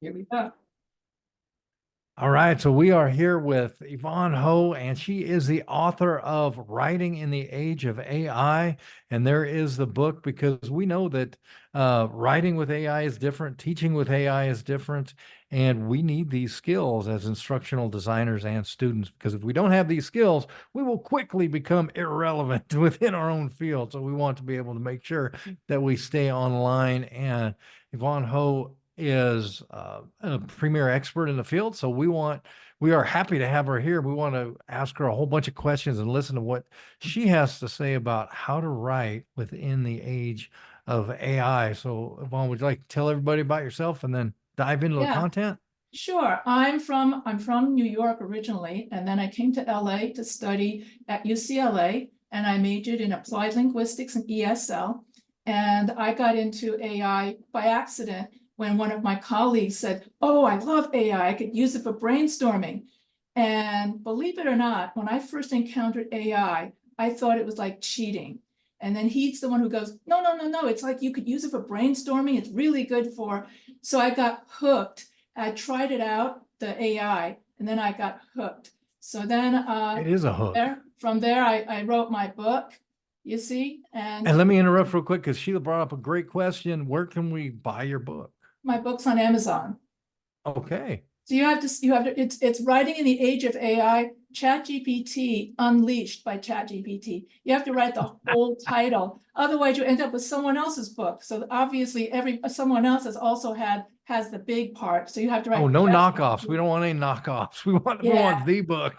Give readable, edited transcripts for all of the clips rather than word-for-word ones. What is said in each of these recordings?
Here we go. All right, so we are here with Yvonne Ho, and she is the author of Writing in the Age of AI. And there is the book because we know that writing with AI is different, teaching with AI is different, and we need these skills as instructional designers and students because if we don't have these skills, we will quickly become irrelevant within our own field. So we want to be able to make sure that we stay online. And Yvonne Ho is a premier expert in the field. So we are happy to have her here. We want to ask her a whole bunch of questions and listen to what she has to say about how to write within the age of AI. So, Yvonne, would you like to tell everybody about yourself and then dive into the Yeah, content? sure. I'm from New York originally, and then I came to LA to study at UCLA, and I majored in applied linguistics and ESL. And I got into AI by accident when one of my colleagues said, "Oh, I love AI. I could use it for brainstorming." And believe it or not, when I first encountered I thought it was like cheating. And then he's the one who goes, "No, no, no, no. It's like you could use it for brainstorming. It's really good for." So I got hooked. I tried it out, the AI, and then I got hooked. So then It is a hook. from there, I wrote my book, you see, and And let me interrupt real quick because Sheila brought up a great question. Where can we buy your book? my book's on Amazon. Okay. So it's Writing in the Age of AI, ChatGPT Unleashed by ChatGPT. You have to write the whole title. Otherwise you end up with someone else's book. So obviously someone else has the big part. So you have to Oh, write no knockoffs. We ChatGPT. don't want any knockoffs. We want Yeah, the book.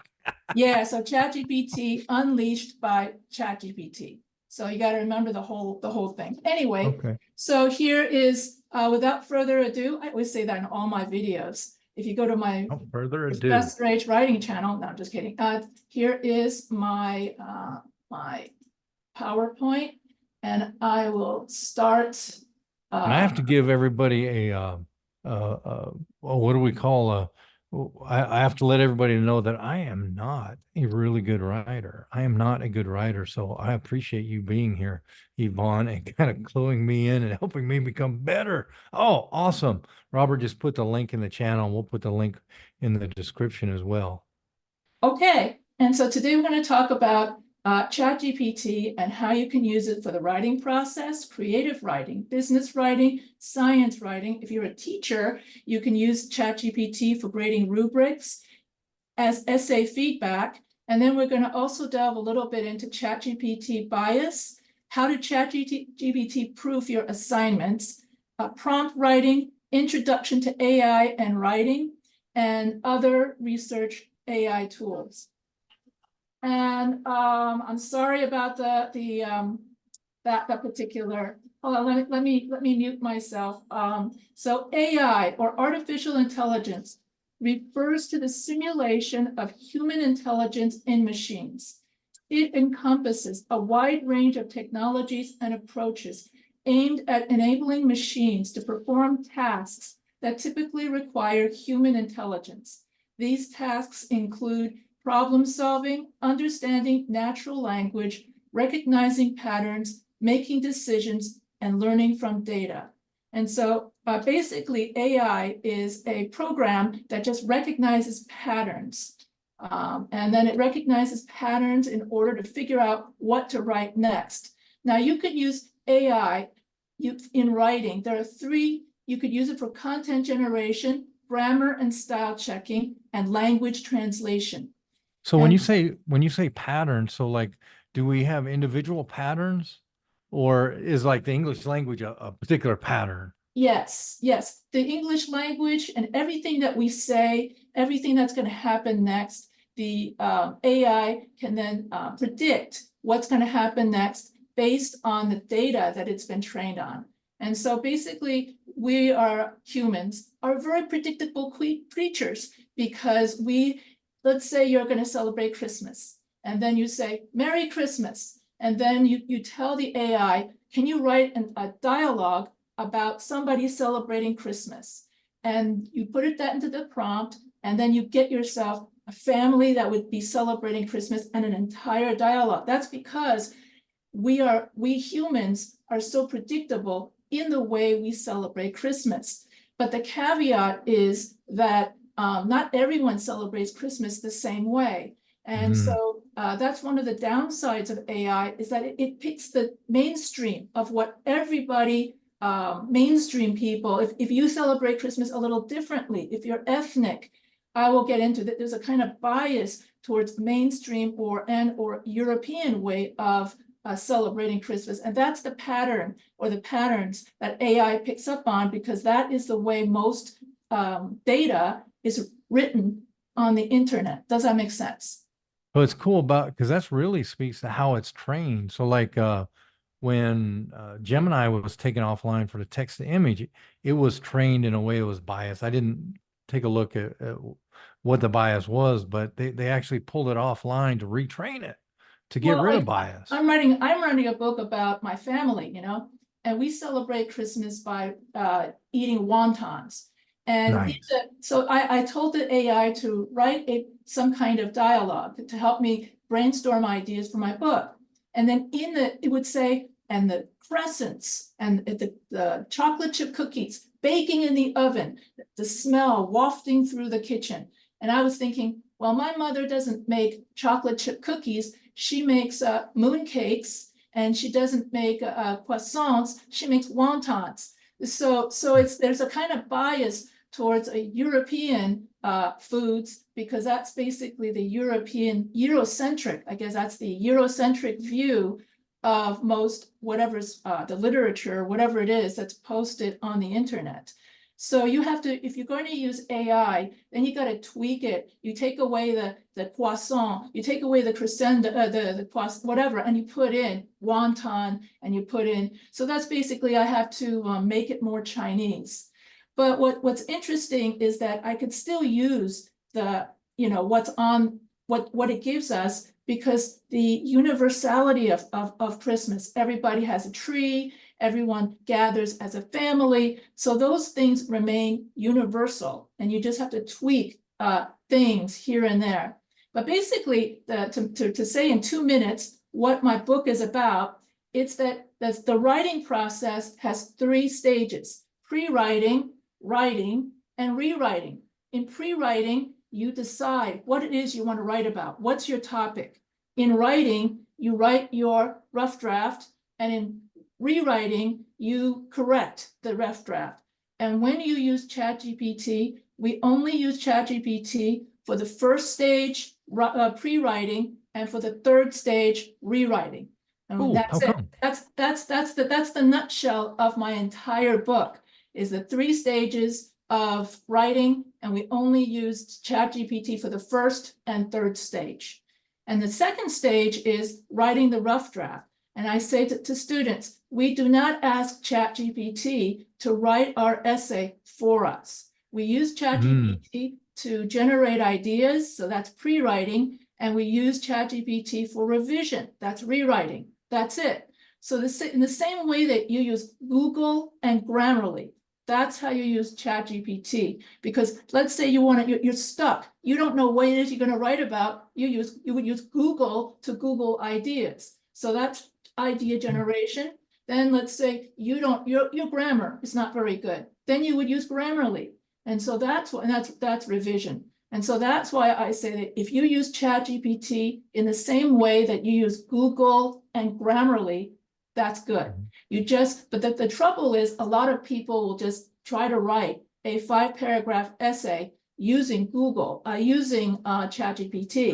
yeah. So ChatGPT Unleashed by ChatGPT. So you got to remember the whole thing. Anyway, Okay. so here is without further ado, I always say that in all my videos. If you go to my No further ado. Best Rage Writing channel, no, I'm just kidding. Here is my my PowerPoint, and I will start. And I have to give everybody well, what do we call I have to let everybody know that I am not a really good writer. I am not a good writer. So I appreciate you being here, Yvonne, and kind of cluing me in and helping me become better. Oh, awesome. Robert just put the link in the channel. And we'll put the link in the description as well. Okay, and so today we're going to talk about ChatGPT and how you can use it for the writing process, creative writing, business writing, science writing. If you're a teacher, you can use ChatGPT for grading rubrics as essay feedback. And then we're going to also delve a little bit into ChatGPT bias, how to ChatGPT proof your assignments, prompt writing, introduction to AI and writing, and other research AI tools. And I'm sorry about that particular. Hold on, let me mute myself. So AI, or artificial intelligence, refers to the simulation of human intelligence in machines. It encompasses a wide range of technologies and approaches aimed at enabling machines to perform tasks that typically require human intelligence. These tasks include problem solving, understanding natural language, recognizing patterns, making decisions, and learning from data. And so basically, AI is a program that just recognizes patterns. And then it recognizes patterns in order to figure out what to write next. Now, you could use AI in writing. There are three. You could use it for content generation, grammar and style checking, and language translation. So And when you say patterns, so like, do we have individual patterns, or is like the English language a particular pattern? yes, yes, the English language and everything that we say, everything that's going to happen next, the AI can then predict what's going to happen next based on the data that it's been trained on. And so basically, we humans are very predictable creatures because let's say you're going to celebrate Christmas, and then you say, "Merry Christmas." And then you tell the AI, "Can you write a dialogue about somebody celebrating Christmas?" And you put that into the prompt, and then you get yourself a family that would be celebrating Christmas and an entire dialogue. That's because we humans are so predictable in the way we celebrate Christmas. but the caveat is that not everyone celebrates Christmas the same way. And so that's one of the downsides of AI, is that it picks the mainstream of what everybody, mainstream people, if you celebrate Christmas a little differently, if you're ethnic, I will get into that. There's a kind of bias towards mainstream or European way of celebrating Christmas. And that's the pattern or the patterns that AI picks up on, because that is the way most data is written on the internet. Does that make sense? So it's cool because that's really speaks to how it's trained. So like when Gemini was taken offline for the text to image, it was trained in a way it was biased. I didn't take a look at what the bias was, but they actually pulled it offline to retrain it to get Well, rid of like bias. I'm writing a book about my family, and we celebrate Christmas by eating wontons. And Nice. so I told the AI to write some kind of dialogue to help me brainstorm ideas for my book. And then it would say, and the crescents and the chocolate chip cookies baking in the oven, the smell wafting through the kitchen. And I was thinking, well, my mother doesn't make chocolate chip cookies. She makes moon cakes, and she doesn't make croissants. She makes wontons. So there's a kind of bias towards a European foods, because that's basically the European Eurocentric. I guess that's the Eurocentric view of most whatever's the literature, whatever it is that's posted on the internet. So you have to, if you're going to use AI, then you got to tweak it. You take away the croissant, you take away the crescendo, the croissant, whatever, and you put in wonton, and you put in. So that's basically, I have to make it more Chinese. But what's interesting is that I could still use the, what's on what it gives us, because the universality of Christmas, everybody has a tree, everyone gathers as a family. So those things remain universal, and you just have to tweak things here and there. But basically, to say in 2 minutes what my book is about, it's that the writing process has 3 stages: pre-writing, writing, and rewriting. In pre-writing, you decide what it is you want to write about. What's your topic? In writing, you write your rough draft, and in rewriting, you correct the rough draft. And when you use ChatGPT, we only use ChatGPT for the first stage, pre-writing, and for the third stage, rewriting. And Ooh, how that's it. come? That's the nutshell of my entire book, is the 3 stages of writing, and we only use ChatGPT for the first and third stage. And the second stage is writing the rough draft. And I say to students, we do not ask ChatGPT to write our essay for us. We use ChatGPT to generate ideas, so that's pre-writing, and we use ChatGPT for revision, that's rewriting. That's it. So in the same way that you use Google and Grammarly, that's how you use ChatGPT. Because let's say you're stuck, you don't know what it is you're going to write about. You would use Google to Google ideas. So that's idea generation. Then let's say your grammar is not very good. Then you would use Grammarly. And so that's revision. And so that's why I say that if you use ChatGPT in the same way that you use Google and Grammarly, that's good. But the trouble is, a lot of people will just try to write a 5-paragraph essay using ChatGPT.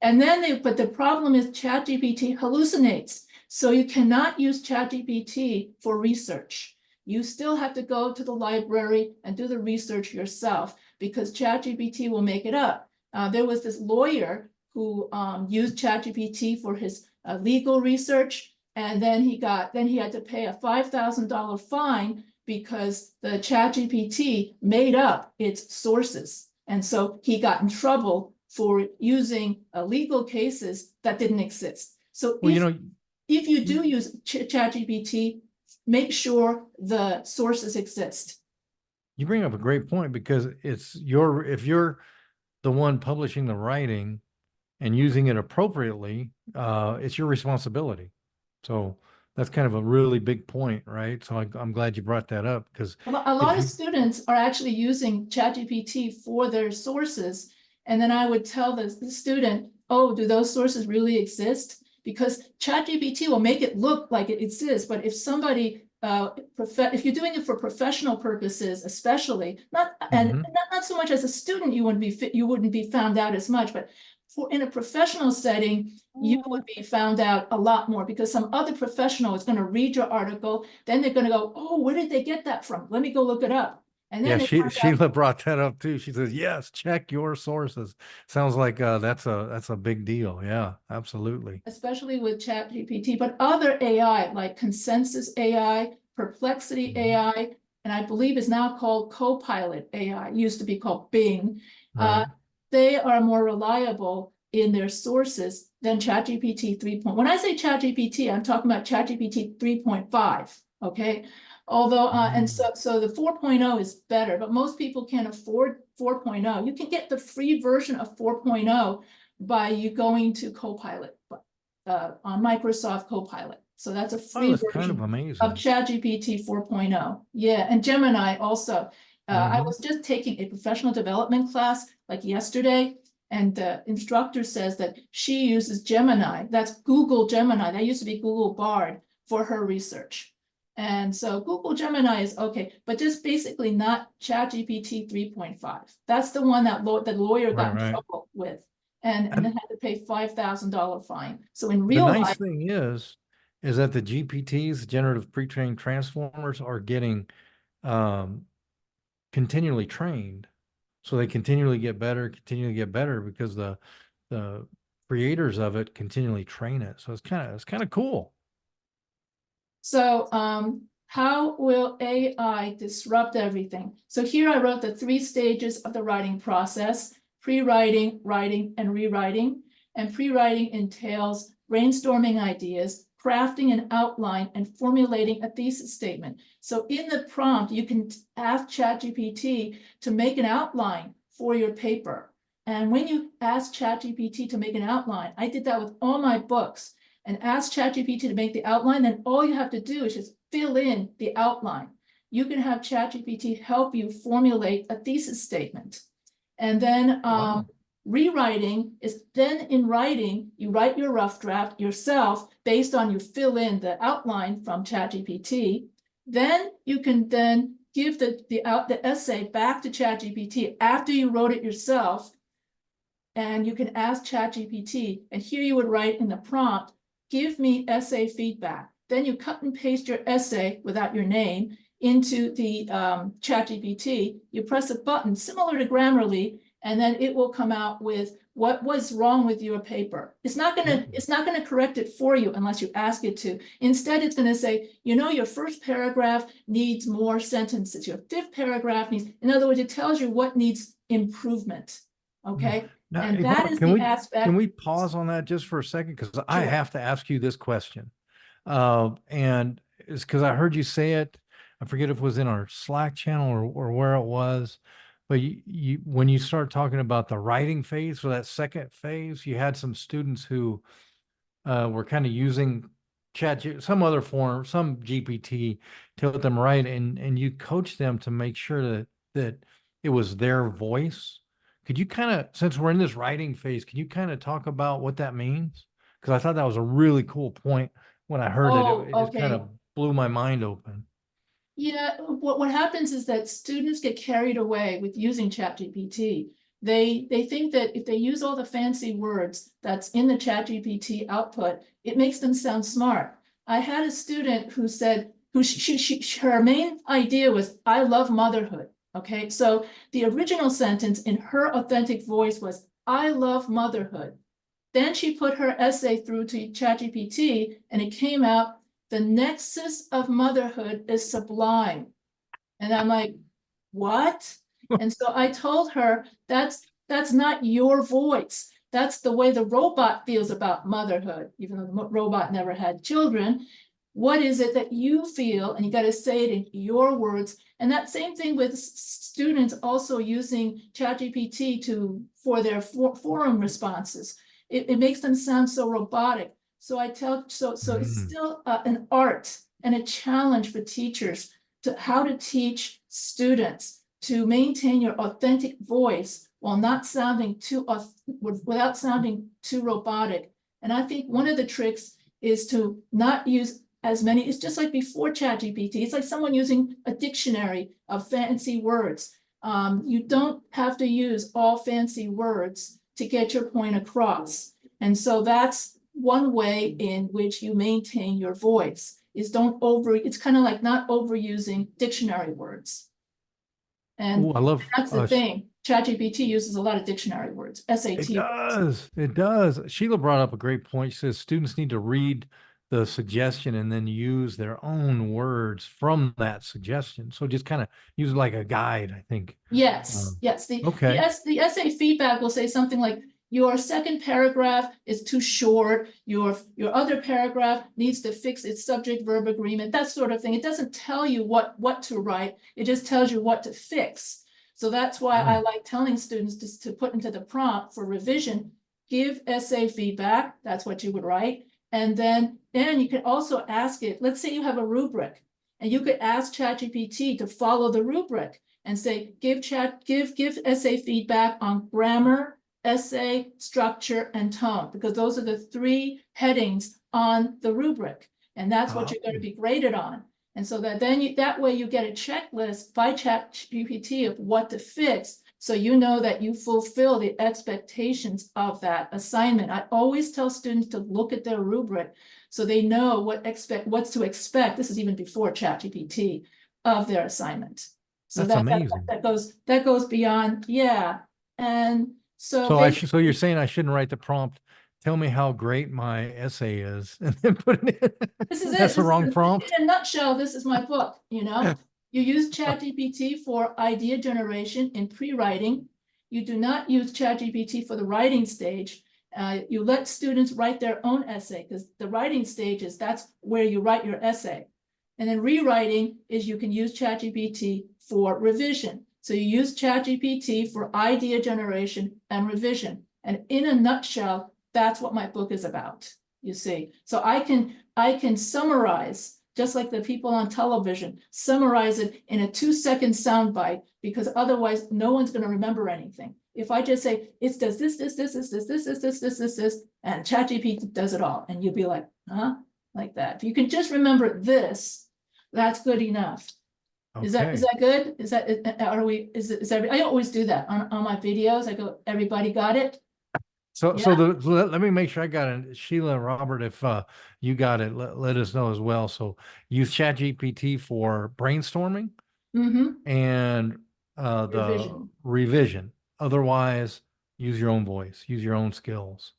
And then but the problem is ChatGPT hallucinates. So you cannot use ChatGPT for research. You still have to go to the library and do the research yourself, because ChatGPT will make it up. There was this lawyer who used ChatGPT for his legal research, and then he had to pay a $5,000 fine because the ChatGPT made up its sources. And so he got in trouble for using legal cases that didn't exist. So if you do use ChatGPT, make sure the sources exist. You bring up a great point, because if you're the one publishing the writing and using it appropriately, it's your responsibility. So that's kind of a really big point, right? So I'm glad you brought that up because A lot if of you, students are actually using ChatGPT for their sources. And then I would tell the student, oh, do those sources really exist? Because ChatGPT will make it look like it exists, but if somebody, if you're doing it for professional purposes, especially, Mhm. not so much as a student, you wouldn't be found out as much, but in a professional setting, you would be found out a lot more because some other professional is going to read your article. Then they're going to go, oh, where did they get that from? Let me go look it up. And then Yeah, they find out, Sheila brought that up too. She says, "Yes, check your sources." Sounds like that's a big deal. Yeah, absolutely. especially with ChatGPT, but other AI like Consensus AI, Perplexity Mhm. AI, and I believe is now called Copilot AI, used to be called Bing. Uh, Right. they are more reliable in their sources than ChatGPT 3. When I say ChatGPT, I'm talking about ChatGPT 3.5. Okay. Although, and Mm. so the 4.0 is better, but most people can't afford 4.0. You can get the free version of 4.0 by you going to Copilot on Microsoft Copilot. So that's a Oh, free that's kind of version of amazing. ChatGPT 4.0. Yeah, and Gemini also. I Hmm. was just taking a professional development class like yesterday, and the instructor says that she uses Gemini. That's Google Gemini. That used to be Google Bard for her research. And so Google Gemini is okay, but just basically not ChatGPT 3.5. That's the one that the lawyer Right, got in right. trouble with and then And had to pay $5,000 fine. So in the real nice life, thing is that the GPTs, generative pre-trained transformers, are getting um, continually trained, so they continually get better because the creators of it continually train it. So it's kind of cool. so how will AI disrupt everything? So here I wrote the 3 stages of the writing process: pre-writing, writing, and rewriting. And pre-writing entails brainstorming ideas, crafting an outline, and formulating a thesis statement. So in the prompt, you can ask ChatGPT to make an outline for your paper. And when you ask ChatGPT to make an outline, I did that with all my books, and ask ChatGPT to make the outline, then all you have to do is just fill in the outline. You can have ChatGPT help you formulate a thesis statement. And then Wow. rewriting is then in writing, you write your rough draft yourself based on you fill in the outline from ChatGPT. Then you can then give the essay back to ChatGPT after you wrote it yourself, and you can ask ChatGPT, and here you would write in the prompt, give me essay feedback. Then you cut and paste your essay without your name into the ChatGPT. You press a button similar to Grammarly, and then it will come out with what was wrong with your paper. It's not gonna correct it for you unless you ask it to. Instead, it's gonna say, you know, your first paragraph needs more sentences. Your fifth paragraph needs, in other words, it tells you what needs improvement. Mm. Okay. Now, And that Yvonne, is the can aspect. we pause on that just for a second? Because I Sure. have to ask you this question. And it's because I heard you say it. I forget if it was in our Slack channel or where it was, but you when you start talking about the writing phase or that second phase, you had some students who were kind of using some other form, some GPT to let them write, and you coach them to make sure that it was their voice. Could you kind of, since we're in this writing phase, can you kind of talk about what that means? Because I thought that was a really cool point when I heard it. Oh, It just kind okay. of blew my mind open. Yeah, what happens is that students get carried away with using ChatGPT. They think that if they use all the fancy words that's in the ChatGPT output, it makes them sound smart. I had a student who said, her main idea was, I love motherhood. Okay, so the original sentence in her authentic voice was, I love motherhood. Then she put her essay through to ChatGPT, and it came out, the nexus of motherhood is sublime. And I'm like, what? And so I told her, that's not your voice. That's the way the robot feels about motherhood, even though the robot never had children. What is it that you feel? And you got to say it in your words. And that same thing with students also using ChatGPT for their forum responses. It makes them sound so robotic. So it's Mm. still an art and a challenge for teachers to how to teach students to maintain your authentic voice while not sounding without sounding too robotic. And I think one of the tricks is to not use as many. It's just like before ChatGPT. It's like someone using a dictionary of fancy words. You don't have to use all fancy words to get your point across. And so that's one way in which you maintain your voice is it's kind of like not overusing dictionary words. And Oh, I love that's the thing. ChatGPT uses a lot of dictionary words, it SAT words. does. It does. Sheila brought up a great point. She says students need to read the suggestion and then use their own words from that suggestion. So just kind of use it like a guide, I think. Yes, yes. Okay. The essay feedback will say something like, your second paragraph is too short, your other paragraph needs to fix its subject verb agreement, that sort of thing. It doesn't tell you what to write, it just tells you what to fix. So that's why I like telling students to put into the prompt for revision, give essay feedback, that's what you would write. And then you can also ask it, let's say you have a rubric, and you could ask ChatGPT to follow the rubric and say, give essay feedback on grammar, essay, structure, and tone, because those are the three headings on the rubric. And that's what you're going to be graded on. And so that way you get a checklist by ChatGPT of what to fix. So you know that you fulfill the expectations of that assignment. I always tell students to look at their rubric so they know what to expect. This is even before ChatGPT of their assignment. So That's amazing. that goes beyond, yeah. And so So you're saying I shouldn't write the prompt, tell me how great my essay is, and then put it in. this is That's it. the wrong prompt. In a nutshell, this is my book, you know. You use ChatGPT for idea generation in pre-writing. You do not use ChatGPT for the writing stage. You let students write their own essay, because the writing stage that's where you write your essay. And then rewriting is you can use ChatGPT for revision. So you use ChatGPT for idea generation and revision. And in a nutshell, that's what my book is about, you see. So I can summarize, just like the people on television, summarize it in a 2-second soundbite, because otherwise no one's going to remember anything. If I just say, it does this, and ChatGPT does it all, and you'll be like, huh? Like that. If you can just remember this, that's good enough. Is that good? I always do that on my videos. I go, everybody got it? So Yeah. let me make sure I got it. Sheila and Robert, if you got it, let us know as well. So use ChatGPT for brainstorming and the Revision. revision. Otherwise, use your own voice, use your own skills.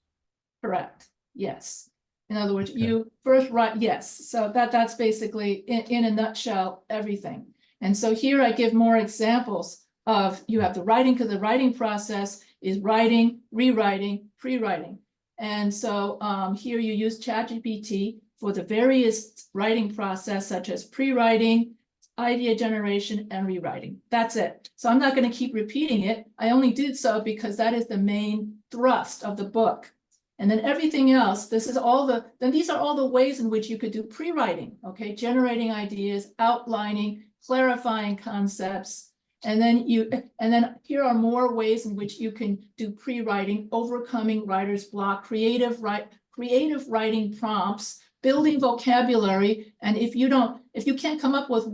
Correct. Yes. In other words, Okay. you first write, yes. So that's basically in a nutshell, everything. And so here I give more examples of, you have the writing, because the writing process is writing, rewriting, pre-writing. And so here you use ChatGPT for the various writing process, such as pre-writing, idea generation, and rewriting. That's it. So I'm not going to keep repeating it. I only did so because that is the main thrust of the book. And then everything else, these are all the ways in which you could do pre-writing, okay? Generating ideas, outlining, clarifying concepts. And then here are more ways in which you can do pre-writing, overcoming writer's block, creative writing prompts, building vocabulary. And if you can't come up with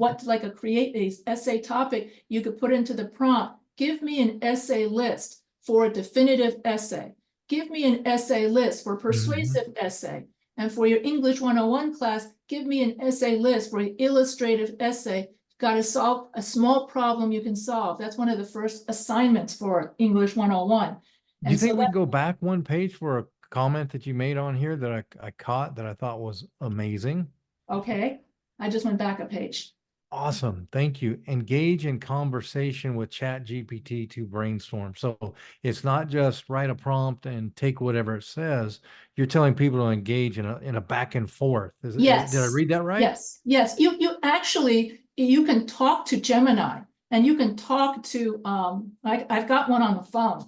create a essay topic, you could put into the prompt, give me an essay list for a definitive essay. Give me an essay list for persuasive essay. And for your English 101 class, give me an essay list for an illustrative essay. Got to solve a small problem you can solve. That's one of the first assignments for English 101. Do you think we can go back one page for a comment that you made on here that I caught that I thought was amazing? Okay, I just went back a page. Awesome. Thank you. Engage in conversation with ChatGPT to brainstorm. So it's not just write a prompt and take whatever it says. You're telling people to engage in a back and forth. Yes. Did I read that right? Yes. Yes. You can talk to Gemini, and you can talk to I've got one on the phone.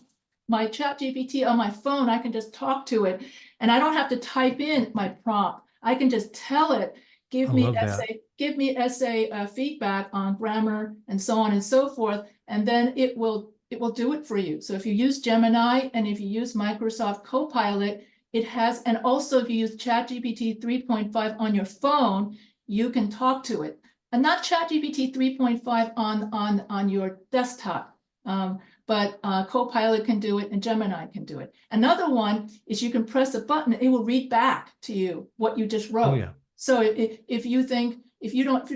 my ChatGPT on my phone, I can just talk to it, and I don't have to type in my prompt. I can just tell it, I love that. give me essay feedback on grammar and so on and so forth, and then it will do it for you. So if you use Gemini and if you use Microsoft Copilot, it has, and also if you use ChatGPT 3.5 on your phone, you can talk to it. And not ChatGPT 3.5 on your desktop. But Copilot can do it and Gemini can do it. Another one is you can press a button, it will read back to you what you just wrote. Oh, yeah. So if you think, if you don't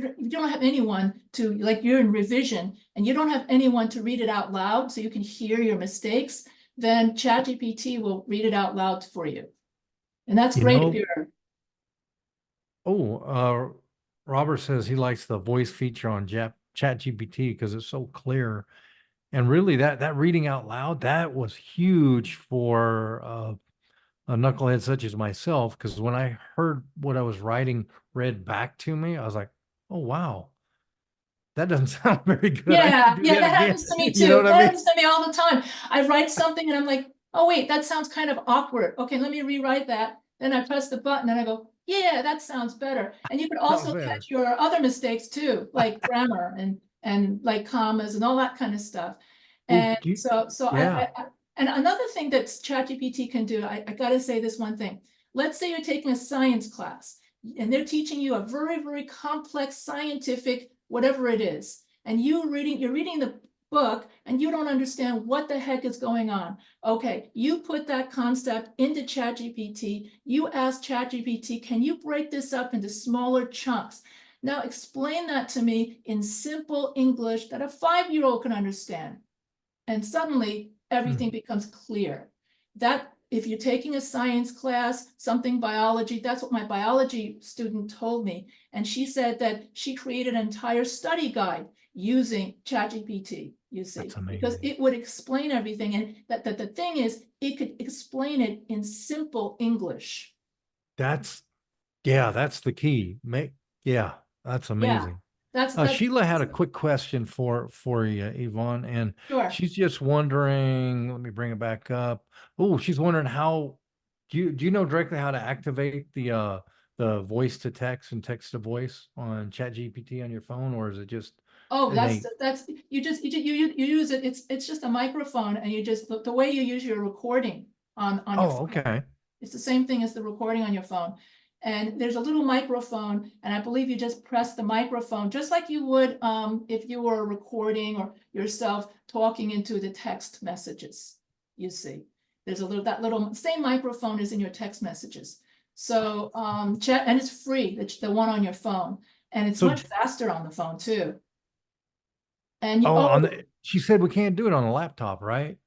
have anyone to, like you're in revision and you don't have anyone to read it out loud so you can hear your mistakes, then ChatGPT will read it out loud for you. And that's You great know, if you're. Robert says he likes the voice feature on ChatGPT because it's so clear. And really that reading out loud, that was huge for a knucklehead such as myself, because when I heard what I was writing read back to me, I was like, oh wow, that doesn't sound very good. I need to Yeah, do yeah, that that again. happens to me You know too. what I That mean? happens to me all the time. I write something and I'm like, oh wait, that sounds kind of awkward. Okay, let me rewrite that. Then I press the button and I go, yeah, that sounds better. And you can Not also better. catch your other mistakes too, like grammar and like commas and all that kind of stuff. Oh, And so yeah. and another thing that ChatGPT can do, I gotta say this one thing. Let's say you're taking a science class and they're teaching you a very, very complex scientific, whatever it is, and you're reading the book and you don't understand what the heck is going on. Okay, you put that concept into ChatGPT, you ask ChatGPT, can you break this up into smaller chunks? Now explain that to me in simple English that a 5-year-old can understand. And suddenly everything becomes clear. That if you're taking a science class, something biology, that's what my biology student told me. And she said that she created an entire study guide using ChatGPT, you see, That's because amazing. it would explain everything. And that the thing is, it could explain it in simple English. That's Yeah, that's the key. Yeah, that's Yeah, amazing. that's Sheila had a quick question for you, Yvonne, and sure. she's just wondering. Let me bring it back up. Oh, she's wondering how do you know directly how to activate the voice to text and text to voice on ChatGPT on your phone, or is it just Oh, innate? that's you use it. It's just a microphone, and you just the way you use your recording on your Oh, phone. okay. It's the same thing as the recording on your phone. And there's a little microphone, and I believe you just press the microphone just like you would if you were recording or yourself talking into the text messages. You see, there's that little same microphone is in your text messages. So chat, and it's free. The one on your phone, and it's So, much faster on the phone too. And oh, oh she said we can't do it on a laptop, right?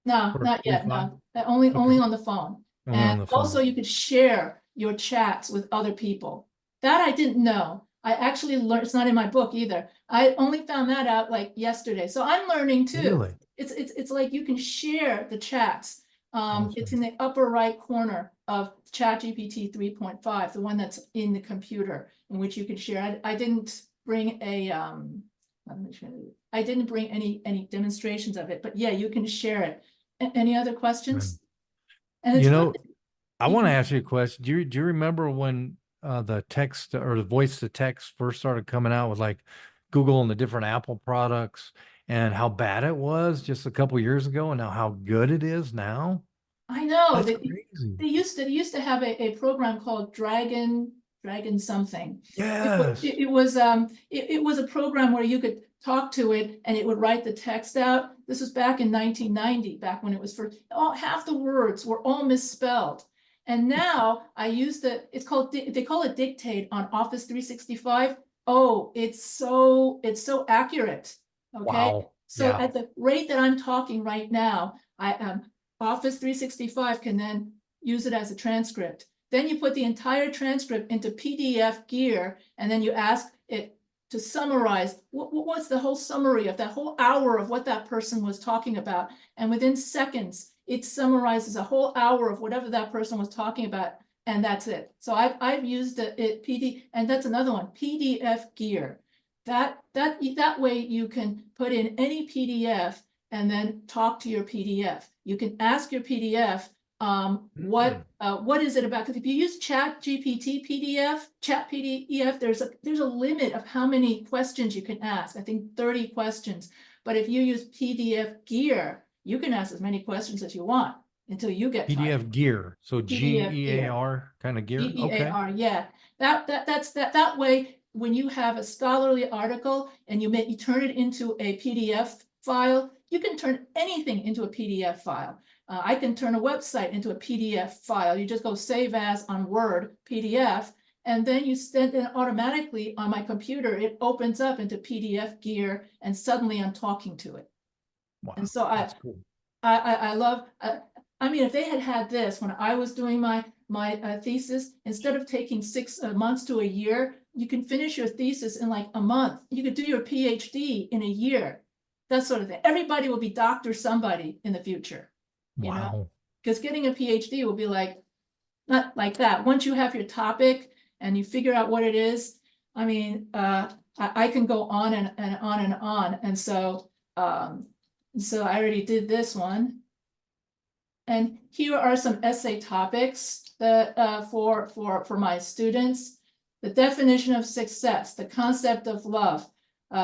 no, For not yet. 25. No, only Okay, on the phone. only And on the also, phone. you could share your chats with other people. That I didn't know. I actually learned. It's not in my book either. I only found that out like yesterday. So I'm learning too. Really It's like you can share the chats. It's awesome. in the upper right corner of ChatGPT 3.5, the one that's in the computer, in which you can share. I didn't bring a I didn't bring any demonstrations of it, but yeah, you can share it. Any other Good. questions? And it's You good. know, I want to ask you a question. Do you remember when the text or the voice to text first started coming out with like Google and the different Apple products and how bad it was just a couple years ago and now how good it is now? I know That's that crazy. they used to have a program called Dragon something. Yes. It was a program where you could talk to it and it would write the text out. This was back in 1990, back when it was first. Half the words were all misspelled. And now I use they call it Dictate on Office 365. Oh, it's so accurate. Okay. Wow. So Yeah. at the rate that I'm talking right now, I am Office 365 can then use it as a transcript. Then you put the entire transcript into PDF gear, and then you ask it to summarize what's the whole summary of that whole hour of what that person was talking about. And within seconds, it summarizes a whole hour of whatever that person was talking about, and that's it. So I've used it PD, and that's another one, PDF gear. That way you can put in any PDF and then talk to your PDF. You can ask your PDF, what is it about? Because if you use ChatGPT PDF, Chat PDF, there's a limit of how many questions you can ask. I think 30 questions. But if you use PDF Gear, you can ask as many questions as you want until you get tired. PDF Gear. So PDF Gear. GEAR kind of gear. Okay. GEAR, yeah. That way, when you have a scholarly article and you turn it into a PDF file, you can turn anything into a PDF file. I can turn a website into a PDF file. You just go save as on Word PDF, and then you send it automatically on my computer. It opens up into PDF Gear, and suddenly I'm talking to it. Wow. And so That's cool. I love. I mean, if they had this when I was doing my thesis, instead of taking 6 months to a year, you can finish your thesis in like a month. You could do your PhD in a year. That sort of thing. Everybody will be Dr. somebody in the future. You know, because getting a PhD will be like, not like that. Once you have your topic and you figure out what it is, I mean, I can go on and on and on. And so, so I already did this one. And here are some essay topics that for my students. The definition of success, the concept of love.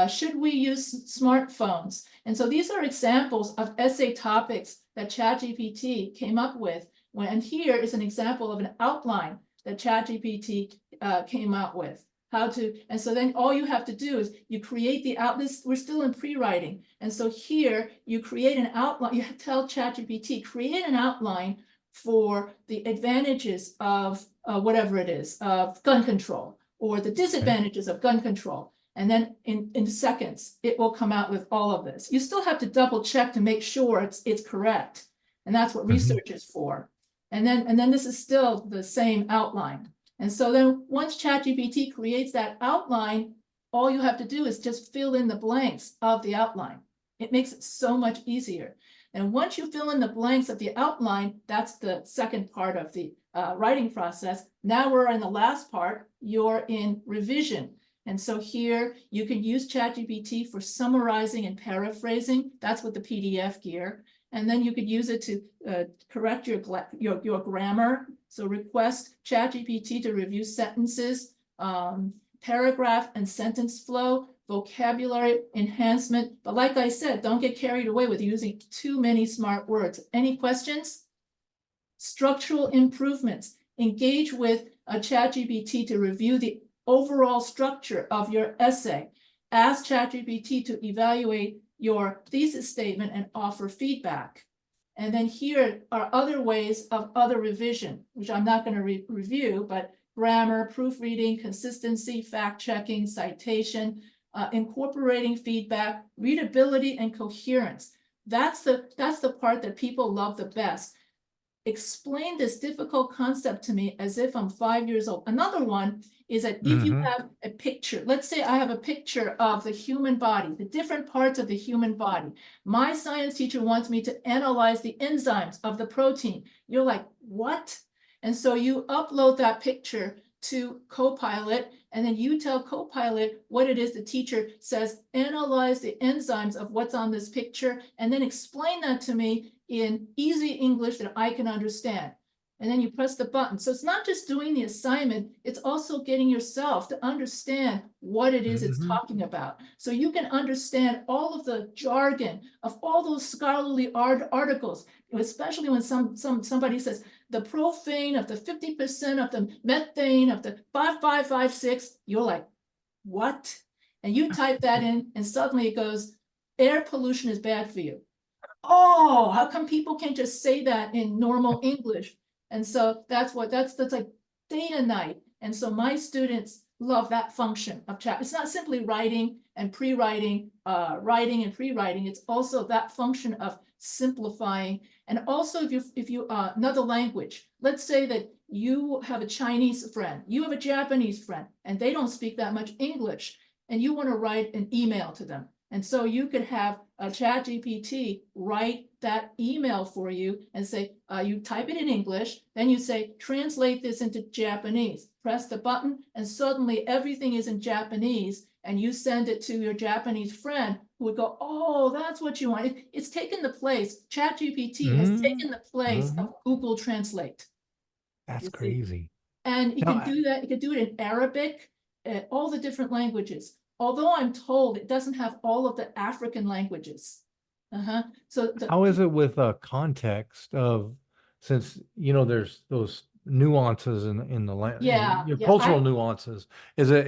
Should we use smartphones? And so these are examples of essay topics that ChatGPT came up with. And here is an example of an outline that ChatGPT came up with. And so then all you have to do is you create the we're still in pre-writing. And so here you create an outline, you tell ChatGPT, create an outline for the advantages of whatever it is, of gun control, or the disadvantages of gun control. And then in seconds, it will come out with all of this. You still have to double check to make sure it's correct. And that's what research is for. And then this is still the same outline. And so then once ChatGPT creates that outline, all you have to do is just fill in the blanks of the outline. It makes it so much easier. And once you fill in the blanks of the outline, that's the second part of the writing process. Now we're in the last part, you're in revision. And so here you can use ChatGPT for summarizing and paraphrasing. That's with the PDF Gear. And then you could use it to correct your grammar. So request ChatGPT to review sentences, paragraph and sentence flow, vocabulary enhancement. But like I said, don't get carried away with using too many smart words. Any questions? Structural improvements. Engage with a ChatGPT to review the overall structure of your essay. Ask ChatGPT to evaluate your thesis statement and offer feedback. And then here are other ways of other revision, which I'm not going to review, but grammar, proofreading, consistency, fact-checking, citation, incorporating feedback, readability, and coherence. That's the part that people love the best. Explain this difficult concept to me as if I'm 5 years old. Another one is that if you have a picture, let's say I have a picture of the human body, the different parts of the human body. My science teacher wants me to analyze the enzymes of the protein. You're like, what? And so you upload that picture to Copilot, and then you tell Copilot what it is the teacher says, analyze the enzymes of what's on this picture, and then explain that to me in easy English that I can understand. And then you press the button. So it's not just doing the assignment, it's also getting yourself to understand what it is it's talking about. So you can understand all of the jargon of all those scholarly articles, especially when somebody says the profane of the 50% of the methane of the 5556, you're like, what? And you type that in and suddenly it goes, air pollution is bad for you. Oh, how come people can't just say that in normal English? And so that's like day and night. And so my students love that function of chat. It's not simply writing and pre-writing, writing and pre-writing. It's also that function of simplifying. And also if you another language, let's say that you have a Chinese friend, you have a Japanese friend, and they don't speak that much English, and you want to write an email to them. And so you could have a ChatGPT write that email for you and say, you type it in English, then you say, translate this into Japanese. Press the button, and suddenly everything is in Japanese, and you send it to your Japanese friend who would go, oh, that's what you want. It's taken the place, ChatGPT has Mm, taken the place mhm. of Google Translate, That's you see. crazy. And you No, can do that, you can do it in Arabic, all the different languages. Although I'm told it doesn't have all of the African languages. So how is it with context of, since there's those nuances in the in yeah, your yeah, cultural nuances. Is it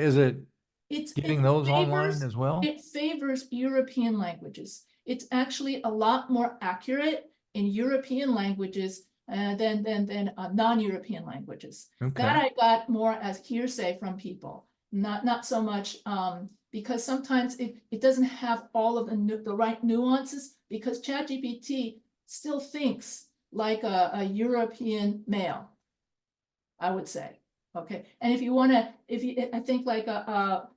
getting it those online favors as well? it favors European languages. It's actually a lot more accurate in European languages than non-European languages. That Okay. I got more as hearsay from people, not so much because sometimes it doesn't have all of the right nuances because ChatGPT still thinks like a European male, I would say. Okay, and if you want to, I think like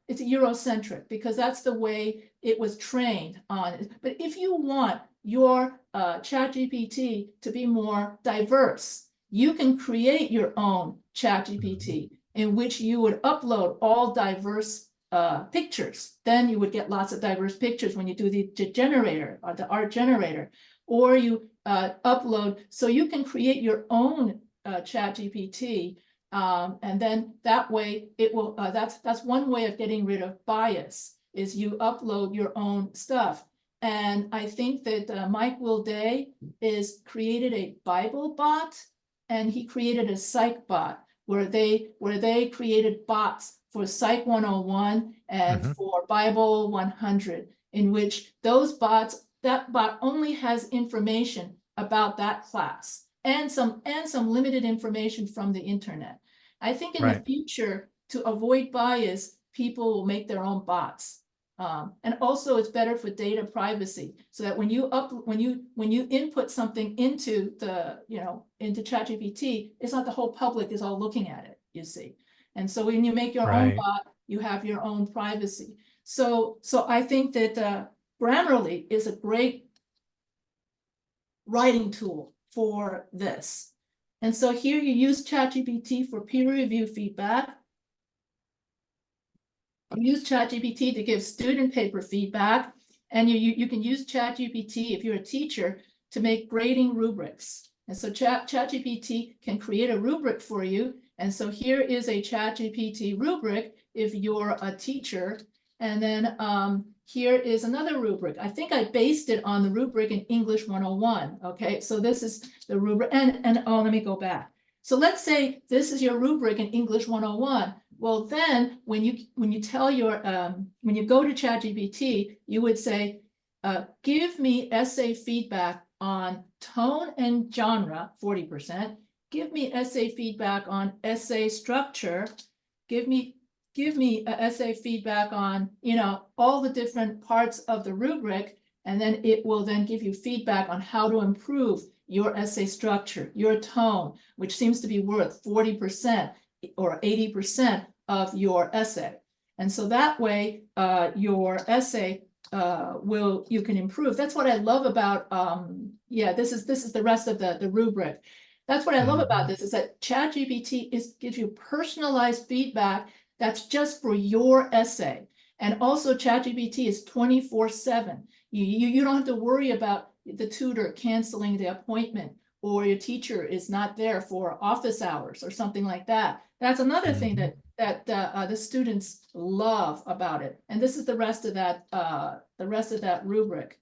it's Eurocentric because that's the way it was trained on. But if you want your ChatGPT to be more diverse, you can create your own ChatGPT in which you would upload all diverse pictures. Then you would get lots of diverse pictures when you do the generator or the art generator, or you upload, so you can create your own ChatGPT. And then that way it will, that's one way of getting rid of bias is you upload your own stuff. And I think that Mike Wilday is created a Bible bot and he created a psych bot where they created bots for Psych 101 and Mhm. for Bible 100, in which that bot only has information about that class and some limited information from the internet. I think in the Right. future, to avoid bias, people will make their own bots. And also it's better for data privacy so that when you input something into into ChatGPT, it's not the whole public is all looking at it, you see. And so when you make your own Right. bot, you have your own privacy. So I think that Grammarly is a great writing tool for this. And so here you use ChatGPT for peer review feedback. You use ChatGPT to give student paper feedback, and you can use ChatGPT if you're a teacher to make grading rubrics. And so ChatGPT can create a rubric for you. And so here is a ChatGPT rubric if you're a teacher. And then here is another rubric. I think I based it on the rubric in English 101. Okay, so this is the rubric. And oh, let me go back. So let's say this is your rubric in English 101. Well, then when you tell your when you go to ChatGPT, you would say, give me essay feedback on tone and genre, 40%. Give me essay feedback on essay structure. Give me essay feedback on all the different parts of the rubric, and then it will then give you feedback on how to improve your essay structure, your tone, which seems to be worth 40% or 80% of your essay. And so that way your essay you can improve. That's what I love about this is the rest of the rubric. That's what I love about this is that ChatGPT gives you personalized feedback that's just for your essay. And also ChatGPT is 24/7. You don't have to worry about the tutor canceling the appointment or your teacher is not there for office hours or something like that. That's another thing that the students love about it. And this is the rest of that rubric.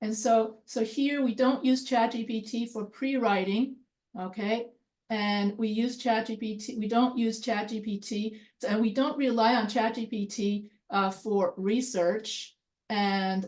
And so here we don't use ChatGPT for pre-writing, okay? And we use ChatGPT, we don't use ChatGPT, and we don't rely on ChatGPT for research. And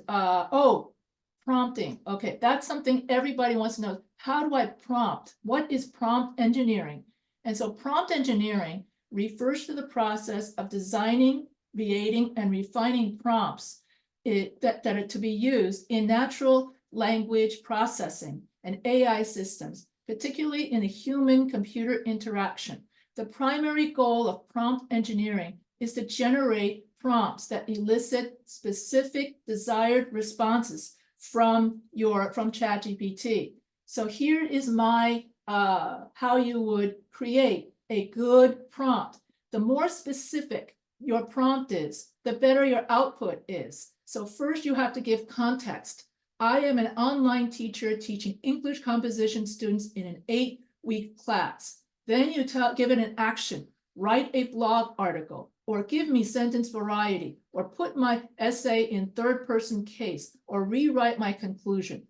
prompting. Okay, that's something everybody wants to know. How do I prompt? What is prompt engineering? And so prompt engineering refers to the process of designing, creating, and refining prompts that are to be used in natural language processing and AI systems, particularly in the human-computer interaction. The primary goal of prompt engineering is to generate prompts that elicit specific desired responses from ChatGPT. So here is my how you would create a good prompt. The more specific your prompt is, the better your output is. So first you have to give context. I am an online teacher teaching English composition students in an 8-week class. Then you give it an action. Write a blog article, or give me sentence variety, or put my essay in third-person case, or rewrite my conclusion.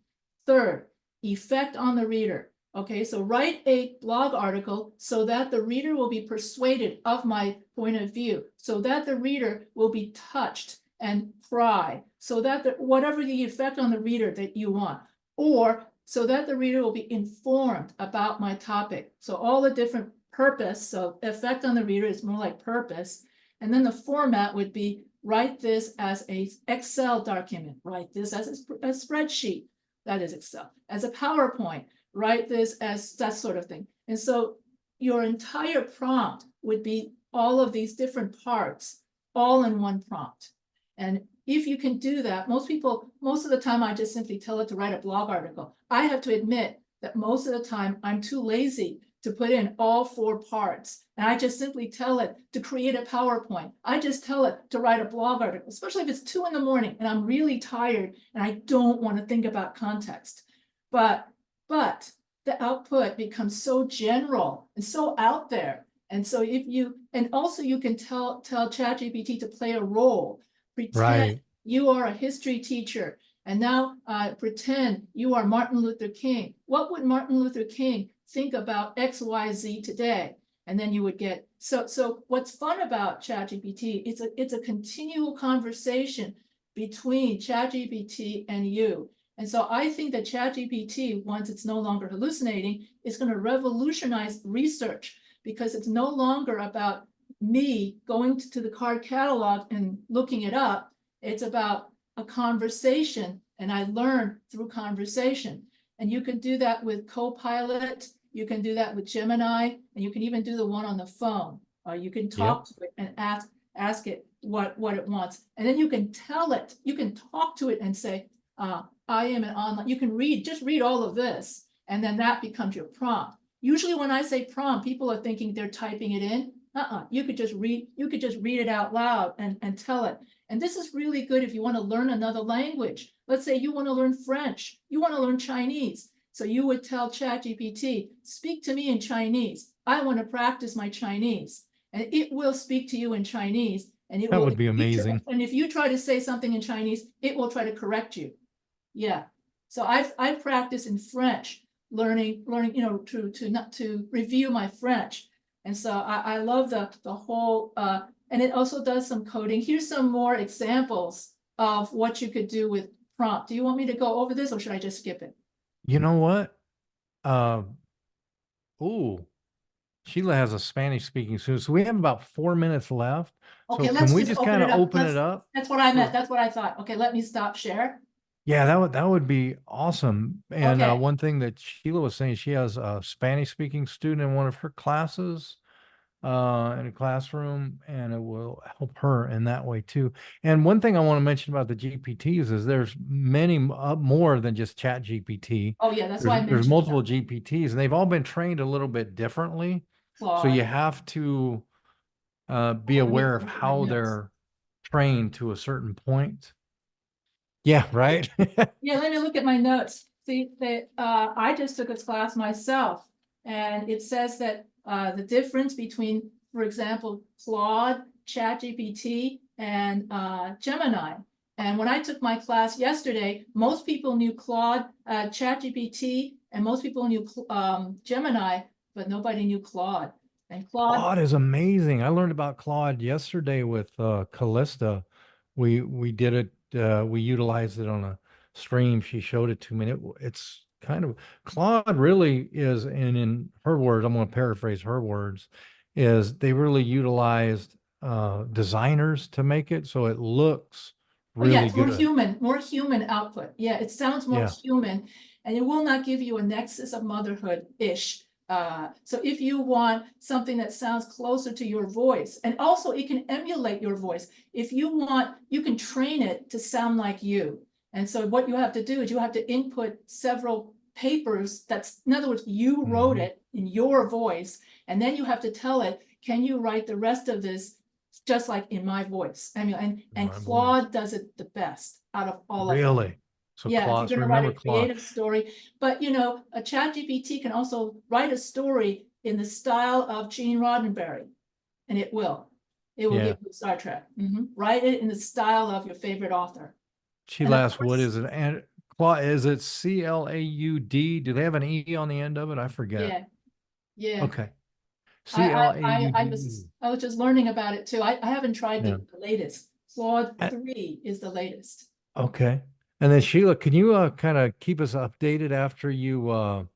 Third, effect on the reader. Okay, so write a blog article so that the reader will be persuaded of my point of view, so that the reader will be touched and cry, so that whatever the effect on the reader that you want, or so that the reader will be informed about my topic. So all the different purpose, so effect on the reader is more like purpose. And then the format would be, write this as a Excel document, write this as a spreadsheet, that is Excel, as a PowerPoint, write this as that sort of thing. And so your entire prompt would be all of these different parts, all in one prompt. And if you can do that, most of the time, I just simply tell it to write a blog article. I have to admit that most of the time I'm too lazy to put in all 4 parts. And I just simply tell it to create a PowerPoint. I just tell it to write a blog article, especially if it's 2 in the morning and I'm really tired and I don't want to think about context. But the output becomes so general and so out there. And so also you can tell ChatGPT to play a role. Pretend you are a history teacher, and now pretend you are Martin Luther King. What would Martin Luther King think about XYZ today? And then you would get, so what's fun about ChatGPT, it's a continual conversation between ChatGPT and you. And so I think that ChatGPT, once it's no longer hallucinating, is going to revolutionize research, because it's no longer about me going to the card catalog and looking it up. It's about a conversation, and I learn through conversation. And you can do that with Copilot, you can do that with Gemini, and you can even do the one on the phone. You can talk to it and ask it what it wants. And then you can tell it, you can talk to it and say, I am an online, you can just read all of this, and then that becomes your prompt. Usually when I say prompt, people are thinking they're typing it in. You could just read it out loud and tell it. And this is really good if you want to learn another language. Let's say you want to learn French, you want to learn Chinese. So you would tell ChatGPT, speak to me in Chinese. I want to practice my Chinese. And it will speak to you in Chinese. And it That will, would be amazing. And if you try to say something in Chinese, it will try to correct you. Yeah. So I've practiced in French, learning, to review my French. And so I love the whole, and it also does some coding. Here's some more examples of what you could do with prompt. Do you want me to go over this, or should I just skip it? You know what? Sheila has a Spanish speaking student. So we have about 4 minutes left. Okay, So let's can we just just open kind it of up. open it up? That's what I meant. That's what I thought. Okay, let me stop share. Yeah, that would be awesome. And Okay. one thing that Sheila was saying, she has a Spanish speaking student in one of her classes in a classroom, and it will help her in that way too. And one thing I want to mention about the GPTs is there's many more than just Chat GPT. Oh yeah, that's why I There's mentioned multiple GPTs, and they've all been trained a little bit differently. So Claude. you have to be Let me aware of look at my how notes. they're trained to a certain point. Yeah, right. Yeah, let me look at my notes. See, I just took a class myself, and it says that the difference between, for example, Claude, ChatGPT, and Gemini. And when I took my class yesterday, most people knew Claude, ChatGPT, and most people knew Gemini, but nobody knew Claude. And Claude is amazing. I learned about Claude yesterday with Callista. We did it. We utilized it on a stream. She showed it to me. It's kind of Claude really is, and in her words, I'm going to paraphrase her words, is they really utilized designers to make it so it looks really yeah, it's good. more human output. Yeah, it sounds more human, and it will not give you a nexus of motherhood-ish. So if you want something that sounds closer to your voice, and also it can emulate your voice. If you want, you can train it to sound like you. And so what you have to do is you have to input several papers in other words, you wrote it in your voice, and then you have to tell it, can you write the rest of this just like in my voice. I mean, and My voice. Claude does it the best out of all of them. Really? So Yeah, if Claude, you're so going to write remember a Claude. creative story, but you know, a ChatGPT can also write a story in the style of Gene Roddenberry, and it will. It will Yeah. give you Star Trek. Write it in the style of your favorite author. She And of asked, what course, is it? And Claude, is it CLAUD? Do they have an E on the end of it? I forget. yeah, yeah. Okay. CLAUD. I was just learning about it too. I haven't tried Yeah. the latest. Claude Uh, 3 is the latest. Okay. And then Sheila, can you kind of keep us updated after you oh,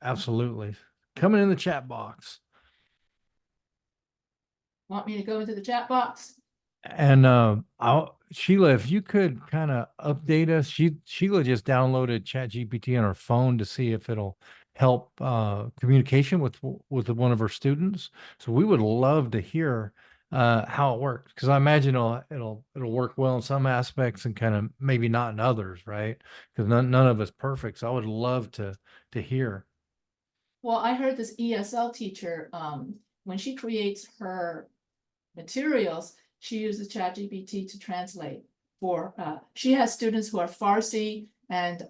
absolutely. Coming in the chat box. Want me to go into the chat box? And Sheila, if you could kind of update us, Sheila just downloaded ChatGPT on her phone to see if it'll help communication with one of her students. So we would love to hear how it works, because I imagine it'll work well in some aspects and kind of maybe not in others, right? Because none of us perfect. So I would love to hear. Well, I heard this ESL teacher, when she creates her materials, she uses ChatGPT to translate for, she has students who are Farsi and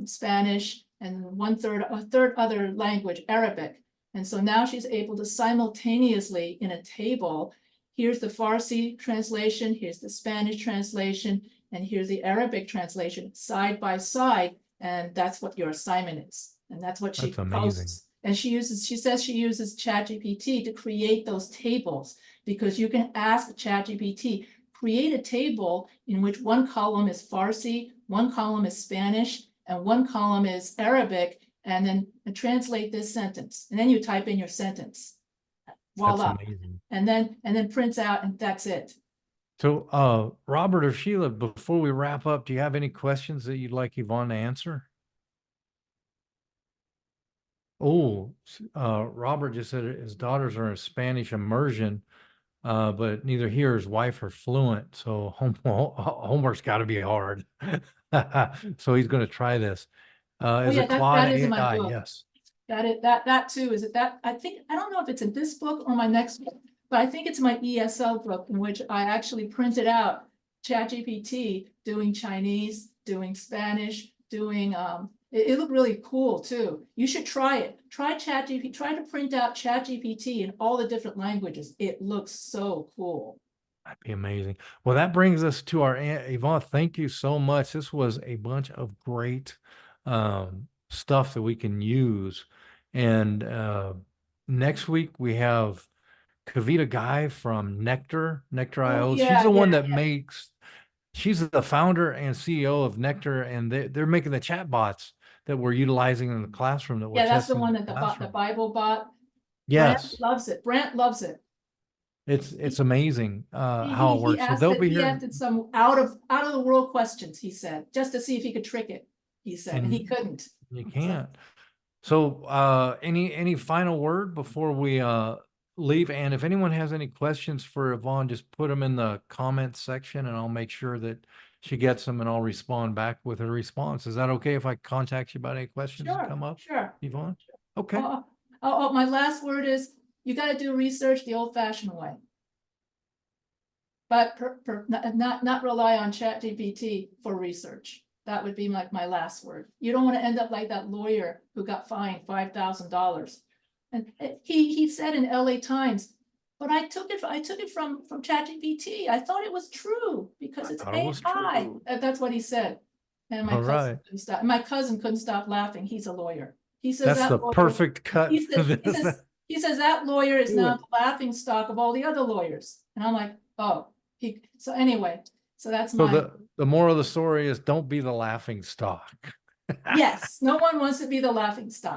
Spanish and a third other language, Arabic. And so now she's able to simultaneously in a table, here's the Farsi translation, here's the Spanish translation, and here's the Arabic translation side by side. And that's what your assignment is. And that's what she That's amazing. posts. And she says she uses ChatGPT to create those tables, because you can ask ChatGPT, create a table in which one column is Farsi, one column is Spanish, and one column is Arabic, and then translate this sentence. And then you type in your sentence. Voila. That's amazing. And then prints out, and that's it. So, Robert or Sheila, before we wrap up, do you have any questions that you'd like Yvonne to answer? Oh, Robert just said his daughters are in Spanish immersion, but neither he or his wife are fluent, so homework's got to be hard. So he's going to try this. Oh Is yeah, it Claude that is in my AI? book. Yes. That too, is it that, I don't know if it's in this book or my next book, but I think it's my ESL book in which I actually printed out ChatGPT doing Chinese, doing Spanish, doing, it looked really cool too. You should try it. Try ChatGPT, try to print out ChatGPT in all the different languages. It looks so cool. That'd be amazing. Well, that brings us to our Yvonne. Thank you so much. This was a bunch of great stuff that we can use. And next week we have Kavita Guy from Oh Nectar.io. She's yeah, the one yeah, that yeah. makes. She's the founder and CEO of Nectar, and they're making the chat bots that we're utilizing in the classroom that we're Yeah, that's the testing one in that the the classroom. Bible bot. Brant Yes, loves it. Brant loves it. it's amazing how it works. So they'll be He here. asked it some out of the world questions, he said, just to see if he could trick it, he said, and he And couldn't. you So, can't. So, any final word before we leave? And if anyone has any questions for Yvonne, just put them in the comments section, and I'll make sure that she gets them, and I'll respond back with a response. Is that okay if I contact you about any questions that come up, sure. Yvonne? Okay. My last word is, you got to do research the old-fashioned way. But not rely on ChatGPT for research. That would be like my last word. You don't want to end up like that lawyer who got fined $5,000. And he said in LA Times, but I took it from ChatGPT. I thought it was true because I it's thought it was AI. true. That's what he said. And All right. my cousin couldn't stop laughing. He's a lawyer. He says That's the that lawyer, perfect cut for this. he says that lawyer is Do now it. the laughing stock of all the other lawyers. And I'm like, oh, so anyway, so that's So my, the moral of the story is don't be the laughing stock. yes, no one wants to be the laughing stock.